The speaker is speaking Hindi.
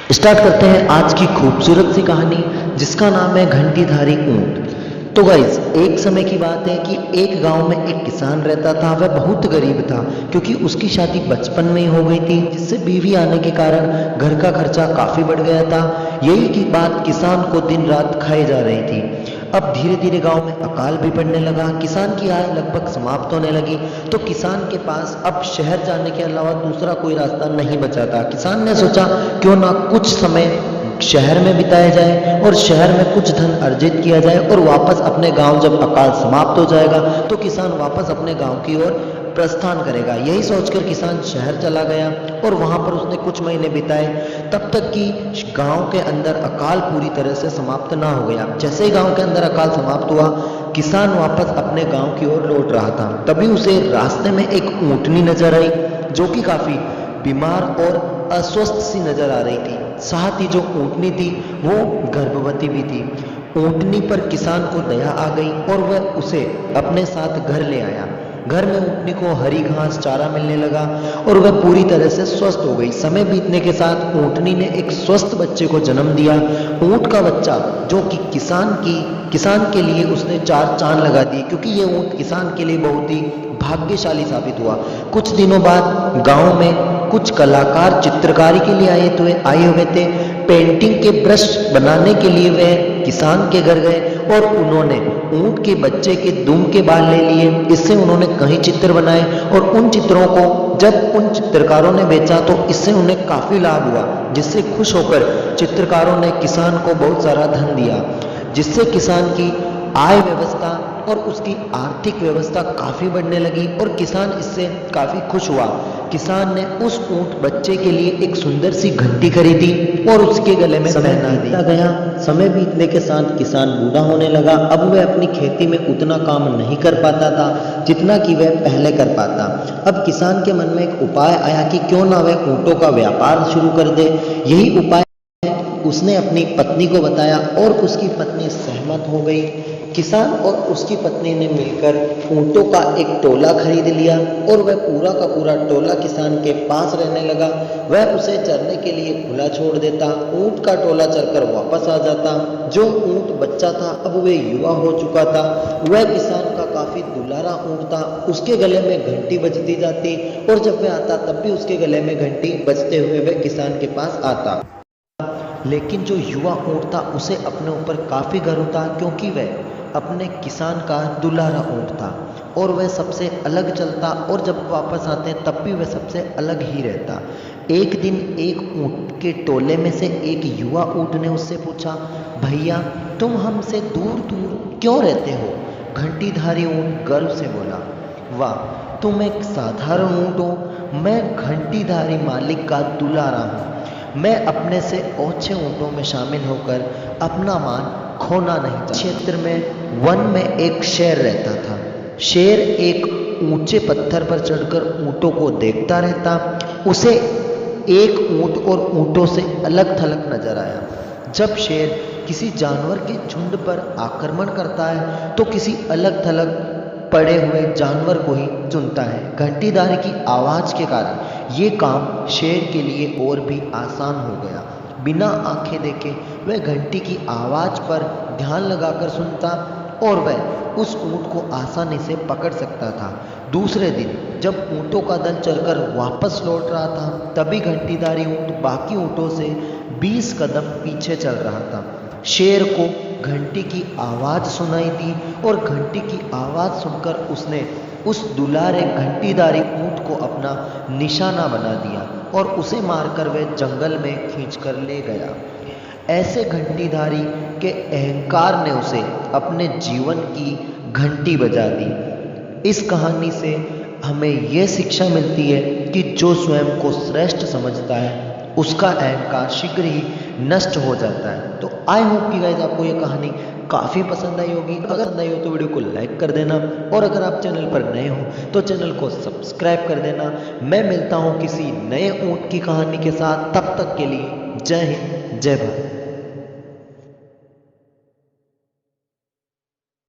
स्टार्ट करते हैं आज की खूबसूरत सी कहानी जिसका नाम है घंटीधारी ऊंट। तो गाइज एक समय की बात है कि एक गांव में एक किसान रहता था। वह बहुत गरीब था क्योंकि उसकी शादी बचपन में ही हो गई थी, जिससे बीवी आने के कारण घर का खर्चा काफी बढ़ गया था। यही की बात किसान को दिन रात खाए जा रही थी। अब धीरे धीरे गांव में अकाल भी पड़ने लगा, किसान की आय लगभग समाप्त होने लगी। तो किसान के पास अब शहर जाने के अलावा दूसरा कोई रास्ता नहीं बचा था। किसान ने सोचा क्यों ना कुछ समय शहर में बिताया जाए और शहर में कुछ धन अर्जित किया जाए और वापस अपने गांव, जब अकाल समाप्त हो जाएगा तो किसान वापस अपने गांव की ओर प्रस्थान करेगा। यही सोचकर किसान शहर चला गया और वहां पर उसने कुछ महीने बिताए, तब तक कि गांव के अंदर अकाल पूरी तरह से समाप्त ना हो गया। जैसे ही गांव के अंदर अकाल समाप्त हुआ, किसान वापस अपने गांव की ओर लौट रहा था। तभी उसे रास्ते में एक ऊंटनी नजर आई जो कि काफी बीमार और अस्वस्थ सी नजर आ रही थी। साथ ही जो ऊंटनी थी वो गर्भवती भी थी। ऊंटनी पर किसान को दया आ गई और वह उसे अपने साथ घर ले आया। घर में ऊंटनी को हरी घास चारा मिलने लगा और वह पूरी तरह से स्वस्थ हो गई। समय बीतने के साथ ऊंटनी ने एक स्वस्थ बच्चे को जन्म दिया। ऊंट का बच्चा जो कि किसान के लिए उसने चार चांद लगा दिए, क्योंकि ये ऊंट किसान के लिए बहुत ही भाग्यशाली साबित हुआ। कुछ दिनों बाद गांव में कुछ कलाकार चित्रकारी के लिए आए हुए थे। पेंटिंग के ब्रश बनाने के लिए वह किसान के घर गए और उन्होंने ऊंट के बच्चे के दुम के बाल ले लिए। इससे उन्होंने कई चित्र बनाए और उन चित्रों को जब उन चित्रकारों ने बेचा तो इससे उन्हें काफी लाभ हुआ, जिससे खुश होकर चित्रकारों ने किसान को बहुत सारा धन दिया, जिससे किसान की आय व्यवस्था और उसकी आर्थिक व्यवस्था काफी बढ़ने लगी और किसान इससे काफी खुश हुआ। किसान ने उस ऊंट बच्चे के लिए एक सुंदर सी घंटी खरीदी और उसके गले में पहना दी। गया समय बीतने के साथ किसान बूढ़ा होने लगा। अब वह अपनी खेती में उतना काम नहीं कर पाता था जितना कि वह पहले कर पाता। अब किसान के मन में एक उपाय आया कि क्यों ना वह ऊंटों का व्यापार शुरू कर दे। यही उपाय उसने अपनी पत्नी को बताया और उसकी पत्नी सहमत हो गई। किसान और उसकी पत्नी ने मिलकर ऊंटों का एक टोला खरीद लिया और वह पूरा का पूरा टोला किसान के पास रहने लगा। वह उसे चरने के लिए खुला छोड़ देता। ऊंट का टोला चरकर वापस आ जाता। जो ऊंट बच्चा था अब वह युवा हो चुका था। वह किसान का काफी दुलारा ऊंट था। उसके गले में घंटी बजती जाती और जब वह आता तब भी उसके गले में घंटी बजते हुए वह किसान के पास आता। लेकिन जो युवा ऊंट था उसे अपने ऊपर काफी गर्व था, क्योंकि वह अपने किसान का दुलारा ऊंट था और वह सबसे अलग चलता और जब वापस आते तब भी वह सबसे अलग ही रहता। एक दिन एक ऊंट के टोले में से एक युवा ऊंट ने उससे पूछा, भैया तुम हमसे दूर दूर क्यों रहते हो? घंटीधारी ऊंट गर्व से बोला, वाह तुम एक साधारण ऊंट हो, मैं घंटीधारी मालिक का दुलारा हूँ। मैं अपने से ओछे ऊंटों में शामिल होकर अपना मान खोना नहीं चाहता। क्षेत्र में वन में एक शेर रहता था। शेर एक ऊंचे पत्थर पर चढ़कर ऊंटों को देखता रहता। उसे एक ऊंट और ऊंटों से अलग थलग नजर आया। जब शेर किसी जानवर के झुंड पर आक्रमण करता है तो किसी अलग थलग पड़े हुए जानवर को ही चुनता है। घंटीधारी की आवाज के कारण ये काम शेर के लिए और भी आसान हो गया। बिना आंखें देखे वह घंटी की आवाज पर ध्यान लगाकर सुनता और वह उस ऊंट को आसानी से पकड़ सकता था। दूसरे दिन जब ऊंटों का दल चलकर वापस लौट रहा था तभी घंटीधारी ऊंट बाकी ऊंटों से 20 कदम पीछे चल रहा था। शेर को घंटी की आवाज सुनाई दी और घंटी की आवाज सुनकर उसने उस दुलारे घंटीधारी ऊंट को अपना निशाना बना दिया और उसे मारकर वह जंगल में खींचकर ले गया। ऐसे घंटीधारी के अहंकार ने उसे अपने जीवन की घंटी बजा दी। इस कहानी से हमें यह शिक्षा मिलती है कि जो स्वयं को श्रेष्ठ समझता है उसका अहंकार शीघ्र ही नष्ट हो जाता है। तो आई होप कि गाइस आपको ये कहानी काफ़ी पसंद आई होगी। अगर पसंद आई हो तो वीडियो को लाइक कर देना और अगर आप चैनल पर नए हो तो चैनल को सब्सक्राइब कर देना। मैं मिलता हूँ किसी नए ऊंट की कहानी के साथ, तब तक के लिए जय हिंद जय भारत।